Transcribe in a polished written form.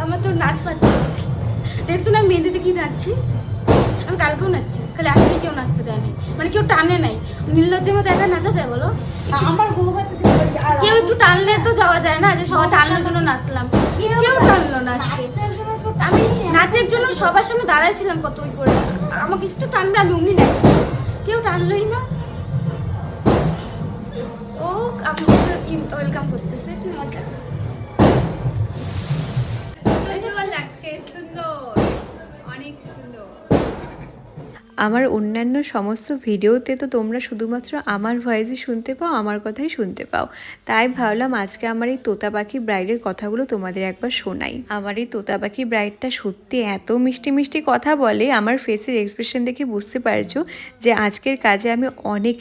আমার তো নাচ পাচ্ছে, দেখছো না মেহেন্দিতে কি নাচছি, আমি কালকেও নাচছি, খালি আজকে কেউ নাচতে দেয়নি, মানে কেউ টানে নাই। নির্লজ্জের মতো একা নাচা যায় বলো? আমার কেউ একটু টানলে তো যাওয়া যায় না, যে সবাই টানলোর জন্য নাচলাম, কেউ টানলো না আজকে। আমি নাচের জন্য সবার সামনে দাঁড়াইছিলাম কত ওই করে, আমাকে একটু টানবে আমি অমনি নাচ, কেউ টানলোই না। ও আপনাকে ওয়েলকাম করতেছে, কি মজা লাগছে, সুন্দর, অনেক সুন্দর। আমার অন্যান্য সমস্ত ভিডিওতে তো তোমরা শুধুমাত্র আমার ভয়েসই শুনতে পাও, আমার কথাই শুনতে পাও। তাই ভাবলাম আজকে আমার এই তোতা পাখি ব্রাইডের কথাগুলো তোমাদের একবার শোনাই। আমার এই তোতা পাখি ব্রাইডটা সত্যি এত মিষ্টি মিষ্টি কথা বলে, আমার ফেসের এক্সপ্রেশন দেখে বুঝতে পারছো যে আজকের কাজে আমি অনেক